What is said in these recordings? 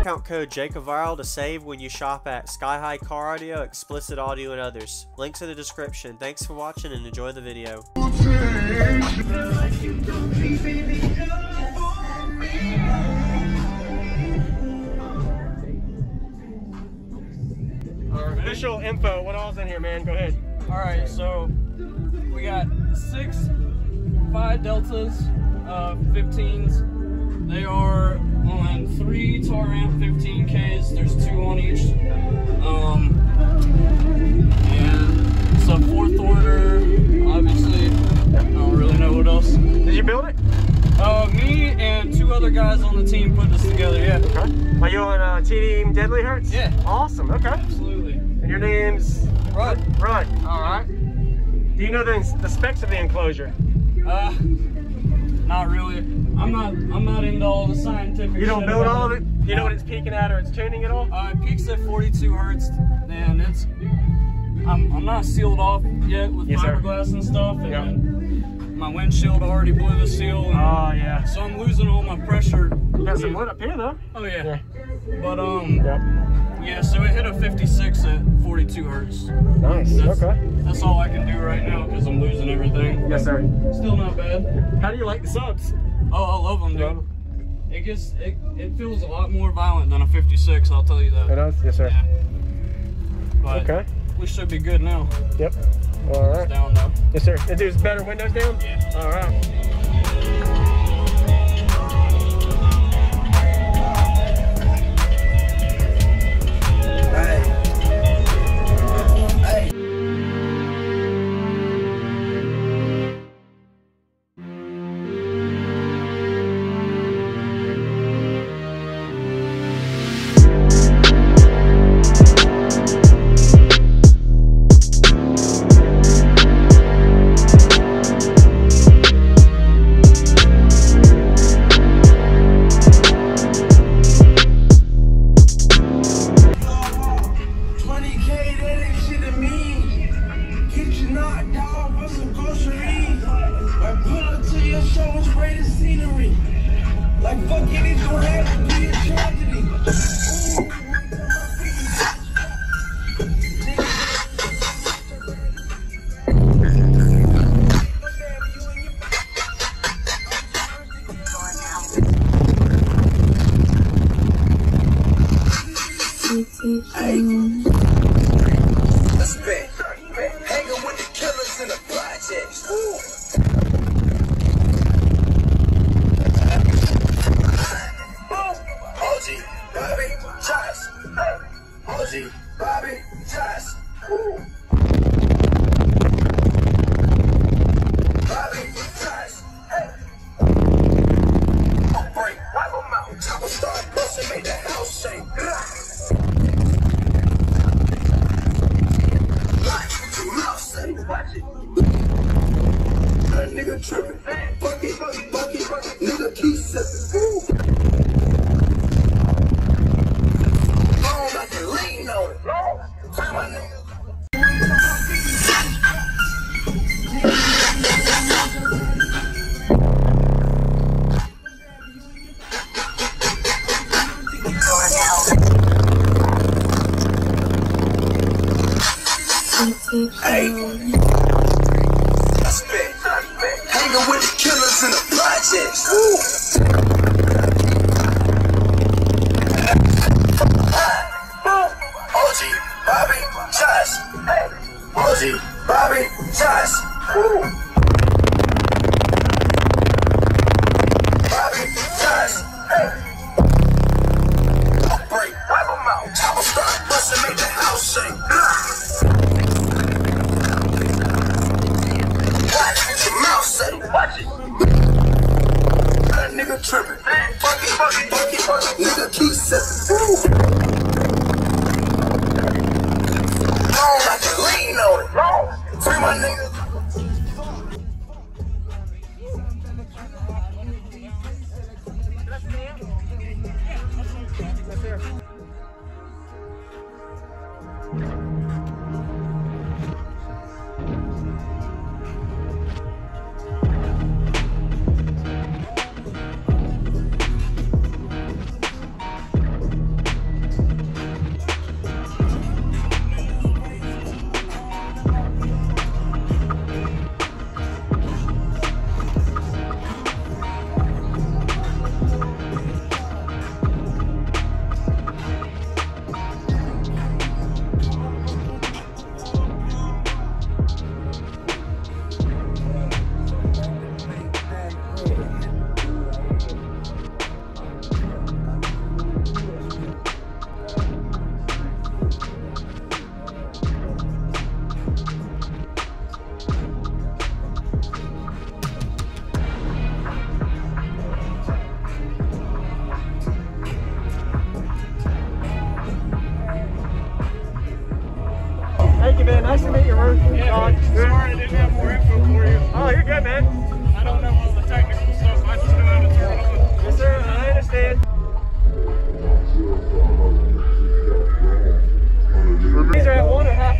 Discount code JACOVIRAL to save when you shop at Sky High Car Audio, Explicit Audio, and others. Links in the description. Thanks for watching and enjoy the video. Our initial info, what all's in here, man? Go ahead. Alright, so we got 6 5 deltas, 15s. They are on 3 Taramp 15Ks. There's 2 on each. And it's a 4th order, obviously. I don't really know what else. Did you build it? Me and 2 other guys on the team put this together, yeah. Okay. Are you on Team Deadly Hertz? Yeah. Awesome, okay. Absolutely. And your name's? Rud. Rud, alright. Do you know the specs of the enclosure? Not really. I'm not into all the scientific. You don't shit build about all of it? You know what it's peaking at or it's tuning at all? It peaks at 42 Hertz, and it's. I'm not sealed off yet with fiberglass and stuff, and my windshield already blew the seal. And oh yeah. So I'm losing all my pressure. You got some wood up here though. Oh yeah. But Yep. yeah. So it hit a 56 at 42 Hertz. Nice. Okay. That's all I can do right now because I'm losing everything. Yes, sir. Still not bad. How do you like the subs? Oh, I love them, dude. It feels a lot more violent than a 56, I'll tell you that. It does? Yes, sir. Yeah. But okay. We should be good now. Yep. All right. It's down though. Yes, sir. It does better windows down? Yeah. All right. Hey, I spit. Hanging with the killers in the projects. OG, Bobby, Josh. OG, Bobby, Josh. Bobby, Josh. Break, wipe them out. Chopper start busting, make the house shake. Watch it. That nigga trippin'. Fuck it. Nigga keep sippin'. Long, I can lean on it. Long. Free my nigga. you, man. Nice to meet you, Ruth. Yeah, sorry I didn't have more info for you. Oh, you're good, man. I don't know all the technical stuff. I just know how to turn it on. Yes, sir. I understand. These are at 1.5.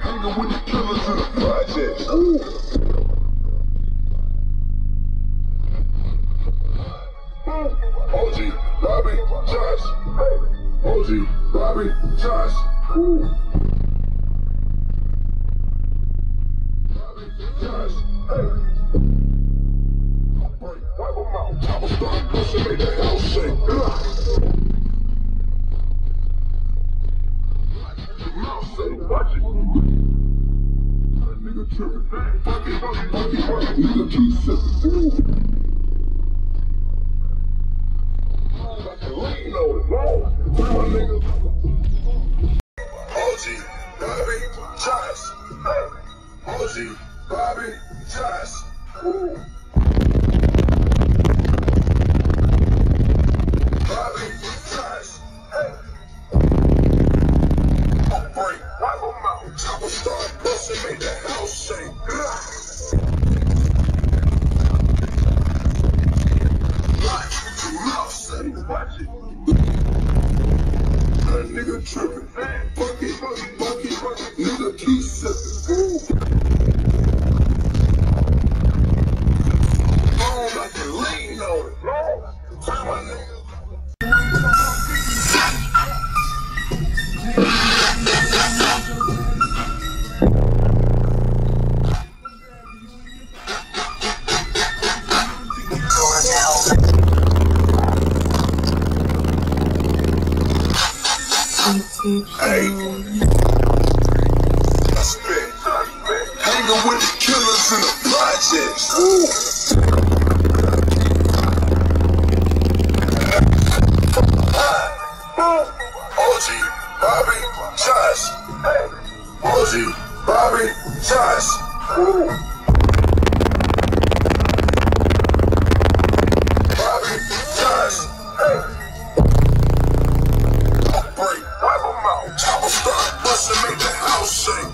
Hanging with the killers in the project. OG, Bobby, Josh. OG, Bobby, Josh. Bobby, Josh. Wipe them out. Top of start pushing, make the house shake. Watch it. That nigga trippin'. Fuck it. Nigga keep sippin'. Lean on it. Free my nigga. OG, Bobby, Josh. OG, Bobby, Josh. Bobby, Josh. Break, wipe them out. Chopper start bustin', make the house shake. Watch it. That nigga trippin'. Fuck it. Nigga keep sippin'. I can lean on it. Turn my nigga. Hey, I spit. Hanging with the killers in the projects. OG, Bobby, Josh. OG, Bobby, Josh. Bobby, Josh. Break, wipe them out. Chopper start bustin', make the house shake.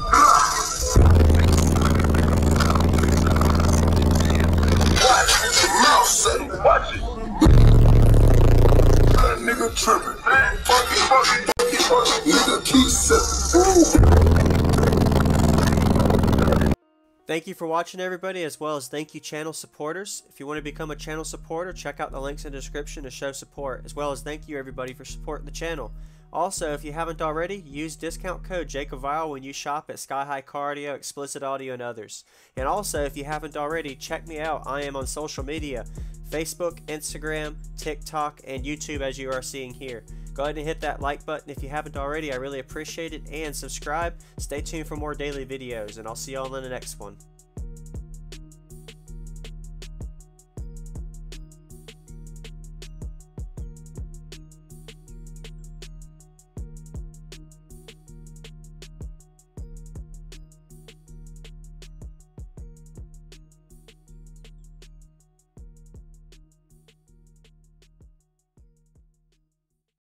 Watch your mouth say, watch it. That nigga trippin'. Fuck it. Nigga keep sippin'. Thank you for watching, everybody, as well as thank you channel supporters. If you want to become a channel supporter, check out the links in the description to show support, as well as thank you everybody for supporting the channel. Also, if you haven't already, use discount code JACOBVILE when you shop at Sky High Car Audio, Explicit Audio, and others. And also, if you haven't already, check me out. I am on social media, Facebook, Instagram, TikTok, and YouTube, as you are seeing here. Go ahead and hit that like button if you haven't already. I really appreciate it. And subscribe. Stay tuned for more daily videos, and I'll see y'all in the next one.